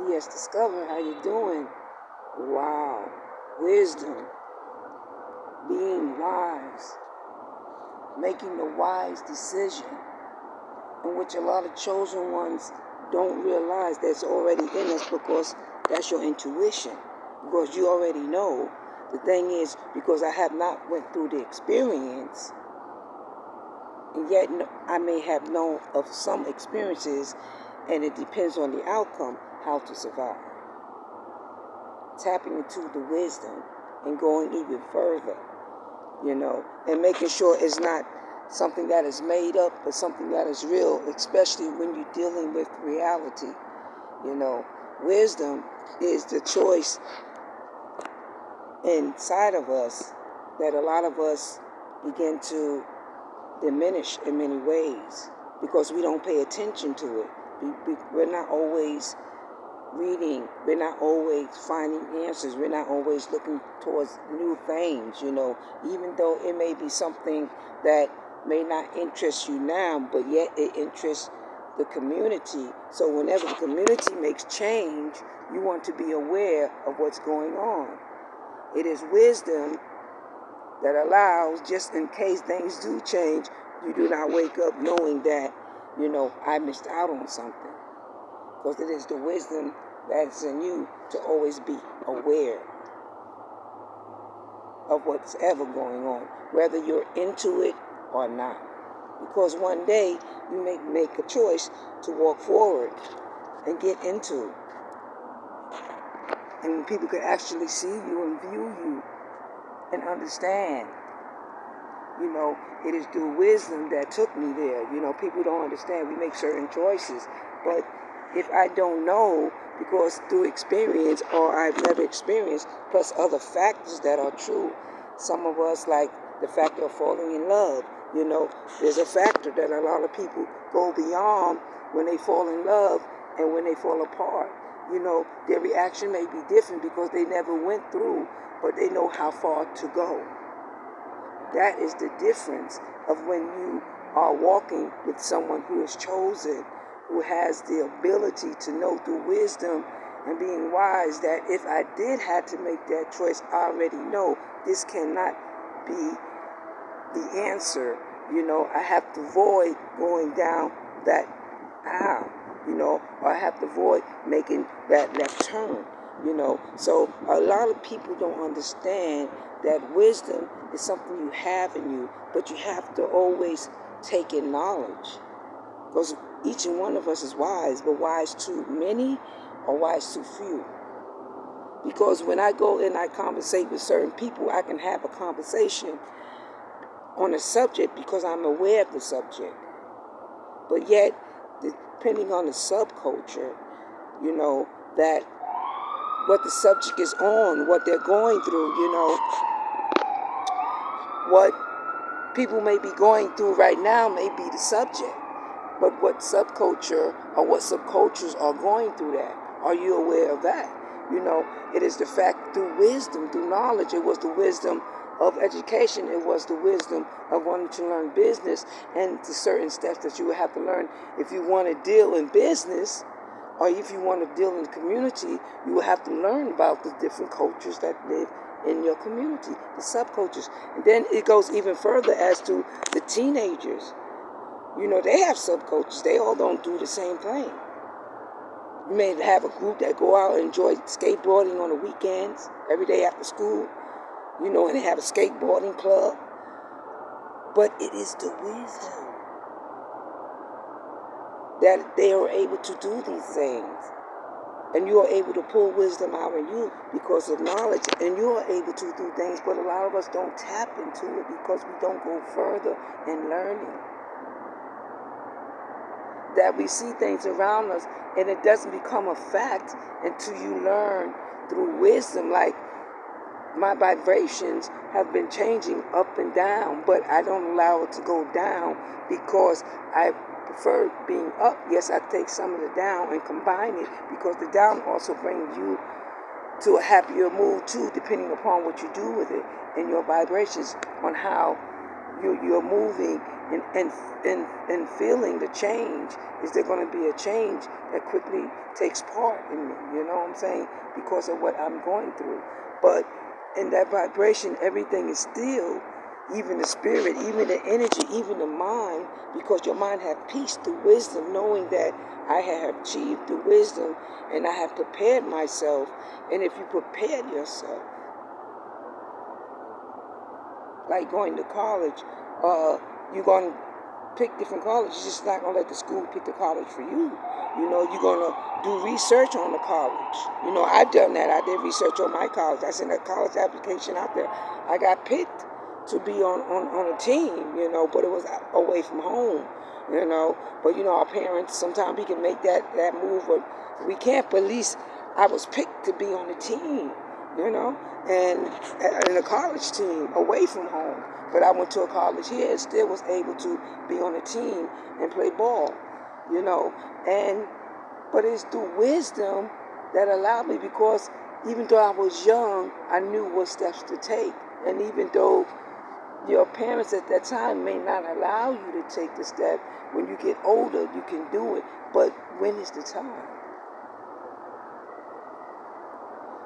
Yes, discover how you're doing. Wow. Wisdom, being wise, making the wise decision, in which a lot of chosen ones don't realize that's already in us because that's your intuition. Because you already know. The thing is, because I have not went through the experience, and yet I may have known of some experiences, and it depends on the outcome, how to survive. Tapping into the wisdom and going even further, and making sure it's not something that is made up, but something that is real, especially when you're dealing with reality. Wisdom is the choice inside of us that a lot of us begin to diminish in many ways because we don't pay attention to it. We're not always reading, we're not always finding answers, we're not always looking towards new things, even though it may be something that may not interest you now, but yet it interests the community. So whenever the community makes change, you want to be aware of what's going on. It is wisdom that allows, just in case things do change, you do not wake up knowing that, I missed out on something. Because it is the wisdom that's in you to always be aware of what's ever going on, whether you're into it or not. Because one day you may make a choice to walk forward and get into it. And people can actually see you and view you and understand. It is through wisdom that took me there. People don't understand. We make certain choices. But if I don't know, because through experience or I've never experienced, plus other factors that are true, some of us, like the factor of falling in love, there's a factor that a lot of people go beyond when they fall in love and when they fall apart. Their reaction may be different because they never went through, but they know how far to go. That is the difference of when you are walking with someone who is chosen, who has the ability to know through wisdom and being wise that if I did have to make that choice, I already know this cannot be the answer. I have to avoid going down that aisle, or I have to avoid making that left turn. So a lot of people don't understand that wisdom is something you have in you, but you have to always take in knowledge, because each and one of us is wise, but wise to many or wise to few. Because when I go and I conversate with certain people, I can have a conversation on a subject because I'm aware of the subject, but yet depending on the subculture, that what the subject is on, what they're going through, what people may be going through right now may be the subject. But what subculture or what subcultures are going through that? Are you aware of that? It is the fact through wisdom, through knowledge. It was the wisdom of education. It was the wisdom of wanting to learn business and the certain steps that you would have to learn if you want to deal in business. Or if you want to deal in the community, you will have to learn about the different cultures that live in your community, the subcultures. And then it goes even further as to the teenagers. They have subcultures. They all don't do the same thing. You may have a group that go out and enjoy skateboarding on the weekends, every day after school, and they have a skateboarding club. But it is the wisdom that they are able to do these things. And you are able to pull wisdom out of you because of knowledge. And you are able to do things, but a lot of us don't tap into it because we don't go further in learning. That we see things around us and it doesn't become a fact until you learn through wisdom. Like, my vibrations have been changing up and down, but I don't allow it to go down because I prefer being up. Yes, I take some of the down and combine it because the down also brings you to a happier mood too, depending upon what you do with it and your vibrations on how you're moving and feeling the change, is there going to be a change that quickly takes part in me? You know what I'm saying? Because of what I'm going through. But in that vibration, everything is still, even the spirit, even the energy, even the mind, because your mind have peace through wisdom, knowing that I have achieved through wisdom and I have prepared myself. And if you prepared yourself, like going to college, you're going to pick different colleges. You're just not going to let the school pick the college for you. You know, you're going to do research on the college. You know, I've done that. I did research on my college. I sent a college application out there. I got picked to be on a team, you know, but it was away from home, you know. But, you know, our parents, sometimes we can make that move, but we can't. But at least I was picked to be on the team, you know, and in a college team away from home. But I went to a college here and still was able to be on a team and play ball, you know. But it's through wisdom that allowed me, because even though I was young, I knew what steps to take. And even though your parents at that time may not allow you to take the step, when you get older, you can do it. But when is the time?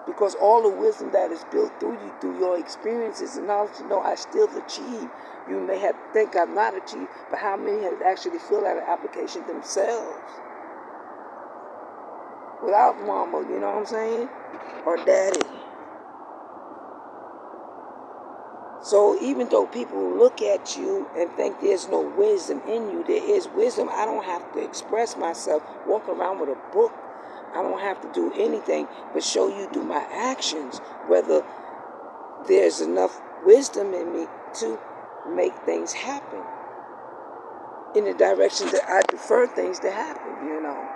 Because all the wisdom that is built through you, through your experiences and knowledge, you know, I still achieve. You may have think I've not achieved, but how many have actually filled out an application themselves? Without mama, you know what I'm saying? Or daddy. So even though people look at you and think there's no wisdom in you, there is wisdom. I don't have to express myself, walk around with a book. I don't have to do anything but show you through my actions whether there's enough wisdom in me to make things happen in the direction that I prefer things to happen, you know,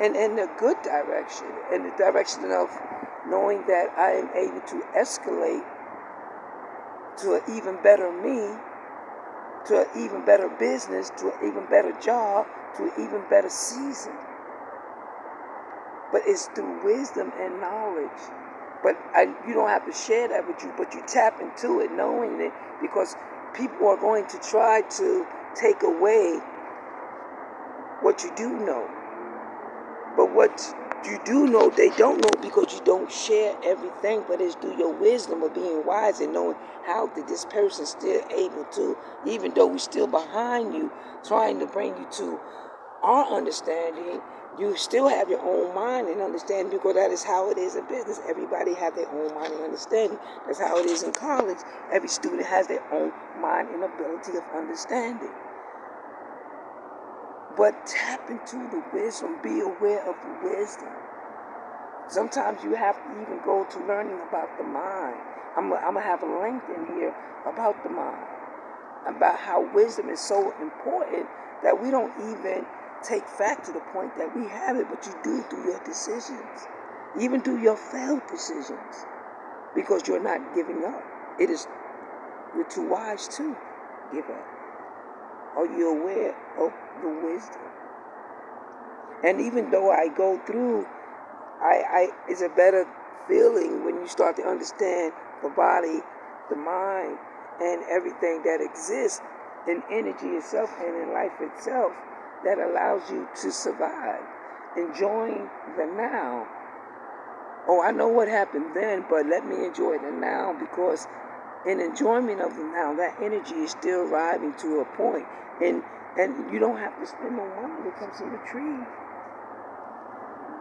and in the good direction, in the direction of knowing that I am able to escalate to an even better me, to an even better business, to an even better job, to an even better season. But it's through wisdom and knowledge. But you don't have to share that with you, but you tap into it knowing it, because people are going to try to take away what you do know. But what you do know, they don't know, because you don't share everything, but it's through your wisdom of being wise and knowing how did this person still able to, even though we're still behind you, trying to bring you to our understanding, you still have your own mind and understanding, because that is how it is in business. Everybody have their own mind and understanding. That's how it is in college. Every student has their own mind and ability of understanding. But tap into the wisdom. Be aware of the wisdom. Sometimes you have to even go to learning about the mind. I'm going to have a link in here about the mind, about how wisdom is so important that we don't even take fact to the point that we have it, but you do through your decisions, even through your failed decisions, because you're not giving up. You're too wise to give up. Are you aware of the wisdom? And even though I go through, it's a better feeling when you start to understand the body, the mind, and everything that exists in energy itself and in life itself, that allows you to survive, enjoying the now. Oh, I know what happened then, but let me enjoy the now, because in enjoyment of the now, that energy is still arriving to a point, and you don't have to spend no money to come see the tree.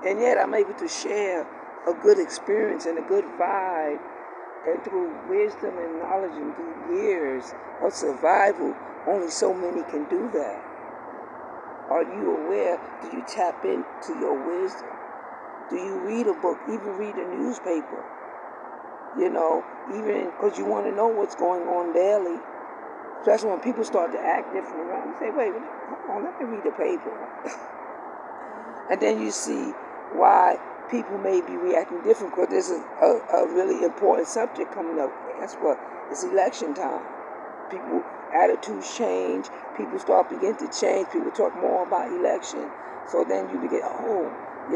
And yet I'm able to share a good experience and a good vibe, and through wisdom and knowledge and through years of survival, only so many can do that. Are you aware? Do you tap into your wisdom? Do you read a book, even read a newspaper? You know, even because you want to know what's going on daily. Especially when people start to act different around you. Say, wait, hold on, let me read the paper. And then you see why people may be reacting different, because there's a really important subject coming up. Guess what? It's election time. People, attitudes change. People begin to change. People talk more about election. So then you begin,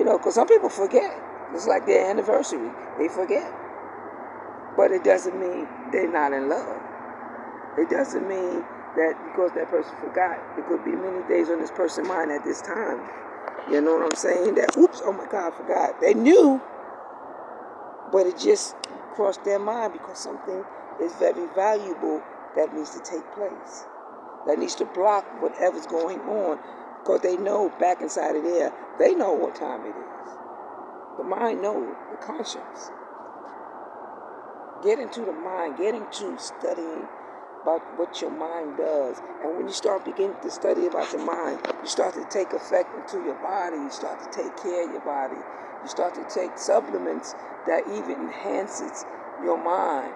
because some people forget. It's like their anniversary. They forget. But it doesn't mean they're not in love. It doesn't mean that because that person forgot. There could be many days on this person's mind at this time. You know what I'm saying? That, oops, oh my God, I forgot. They knew, but it just crossed their mind because something is very valuable that needs to take place. That needs to block whatever's going on, because they know back inside of there, they know what time it is. The mind knows, the conscience. Get into the mind, get into studying about what your mind does. And when you start beginning to study about your mind, you start to take effect into your body. You start to take care of your body. You start to take supplements that even enhances your mind,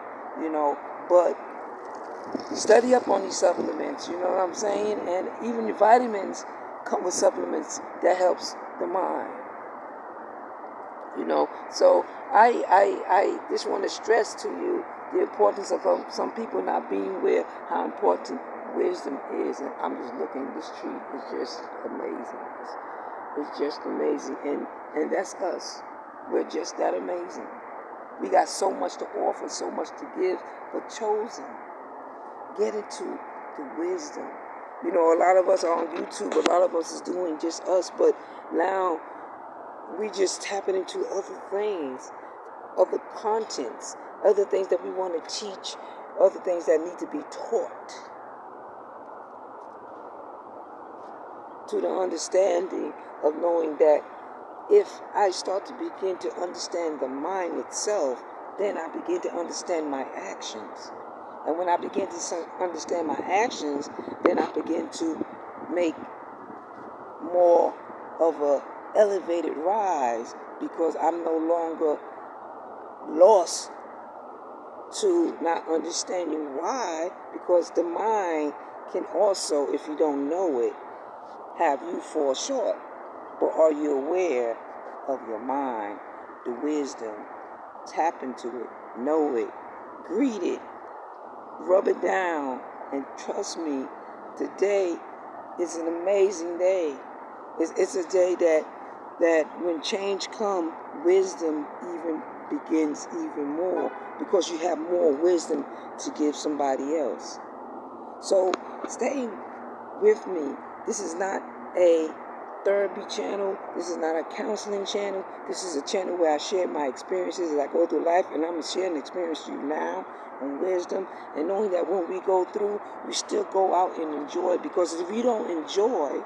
But study up on these supplements, you know what I'm saying? And even the vitamins come with supplements that helps the mind. So I just want to stress to you the importance of some people not being aware how important wisdom is. And I'm just looking at this tree. It's just amazing. It's just amazing. And that's us. We're just that amazing. We got so much to offer, so much to give, but chosen. Get into the wisdom. A lot of us are on YouTube. A lot of us is doing just us, but now we just tapping into other things, other contents, other things that we want to teach, other things that need to be taught. To the understanding of knowing that if I start to begin to understand the mind itself, then I begin to understand my actions. And when I begin to understand my actions, then I begin to make more of a elevated rise, because I'm no longer lost to not understanding why, because the mind can also, if you don't know it, have you fall short. But are you aware of your mind, the wisdom? Tap into it, know it, greet it, rub it down, and trust me, today is an amazing day. It's a day that when change comes, wisdom even begins even more, because you have more wisdom to give somebody else. So stay with me. This is not a therapy channel. This is not a counseling channel. This is a channel where I share my experiences as I go through life, and I'm sharing the experience to you now on wisdom, and knowing that when we go through, we still go out and enjoy, because if you don't enjoy,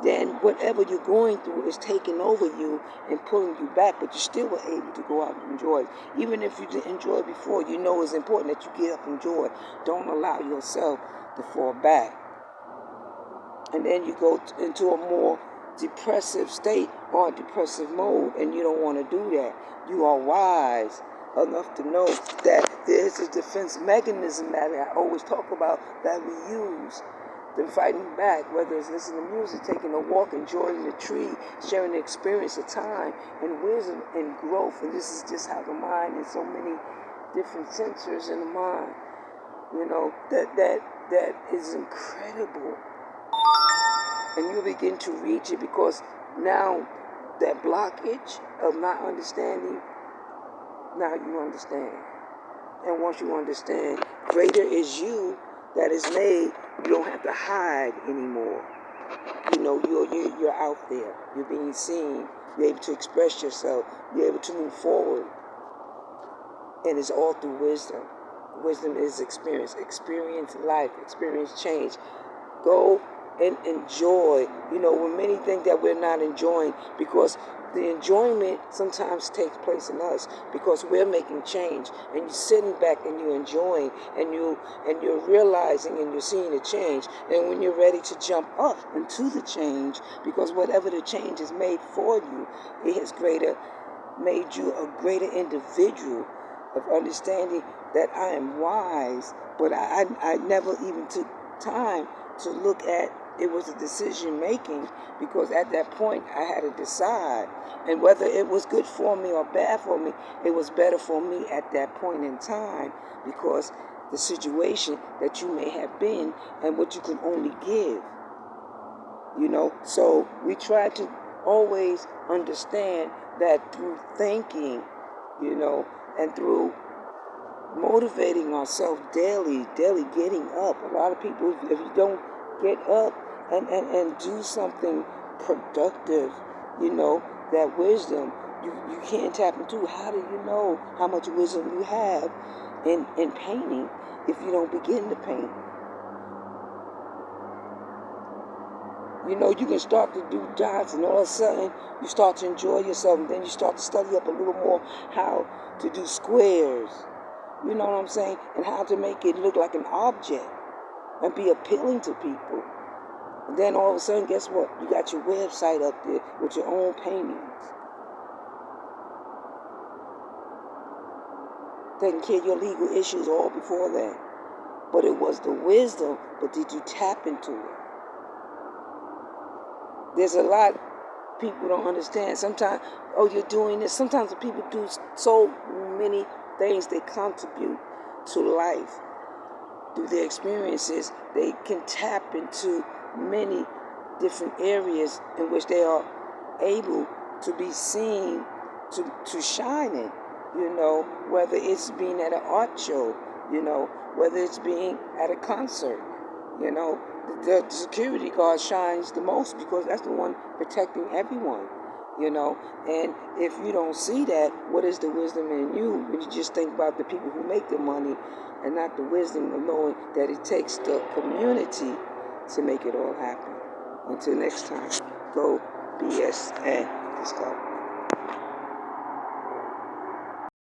then whatever you're going through is taking over you and pulling you back, but you still were able to go out and enjoy it. Even if you didn't enjoy it before, it's important that you get up and enjoy it. Don't allow yourself to fall back. And then you go into a more depressive state or depressive mode, and you don't want to do that. You are wise enough to know that there's a defense mechanism that I always talk about that we use. Then fighting back, whether it's listening to music, taking a walk, enjoying the tree, sharing the experience of time and wisdom and growth. And this is just how the mind is, so many different sensors in the mind, that is incredible. And you begin to reach it, because now that blockage of not understanding, now you understand. And once you understand, greater is you that is made. You don't have to hide anymore. You're out there. You're being seen. You're able to express yourself. You're able to move forward. And it's all through wisdom. Wisdom is experience. Experience life. Experience change. Go and enjoy. When many think that we're not enjoying, because the enjoyment sometimes takes place in us, because we're making change, and you're sitting back and you're enjoying, and you're realizing and you're seeing the change. And when you're ready to jump up into the change, because whatever the change is made for you, it has made you a greater individual of understanding that I am wise, but I never even took time to look at it was a decision making, because at that point I had to decide, and whether it was good for me or bad for me, it was better for me at that point in time, because the situation that you may have been and what you can only give, so we try to always understand that through thinking, and through motivating ourselves daily getting up. A lot of people, if you don't get up and do something productive, that wisdom, you can't tap into. How do you know how much wisdom you have in painting if you don't begin to paint? You can start to do dots, and all of a sudden you start to enjoy yourself, and then you start to study up a little more how to do squares. You know what I'm saying? And how to make it look like an object and be appealing to people. And then all of a sudden, guess what? You got your website up there with your own paintings. Taking care of your legal issues all before that. But it was the wisdom, but did you tap into it? There's a lot people don't understand. Sometimes, you're doing this. Sometimes the people do so many things they contribute to life. Through their experiences, they can tap into many different areas in which they are able to be seen, to shine in, whether it's being at an art show, whether it's being at a concert, the security guard shines the most because that's the one protecting everyone, and if you don't see that, what is the wisdom in you when you just think about the people who make the money and not the wisdom of knowing that it takes the community to make it all happen? Until next time, go BS and discover.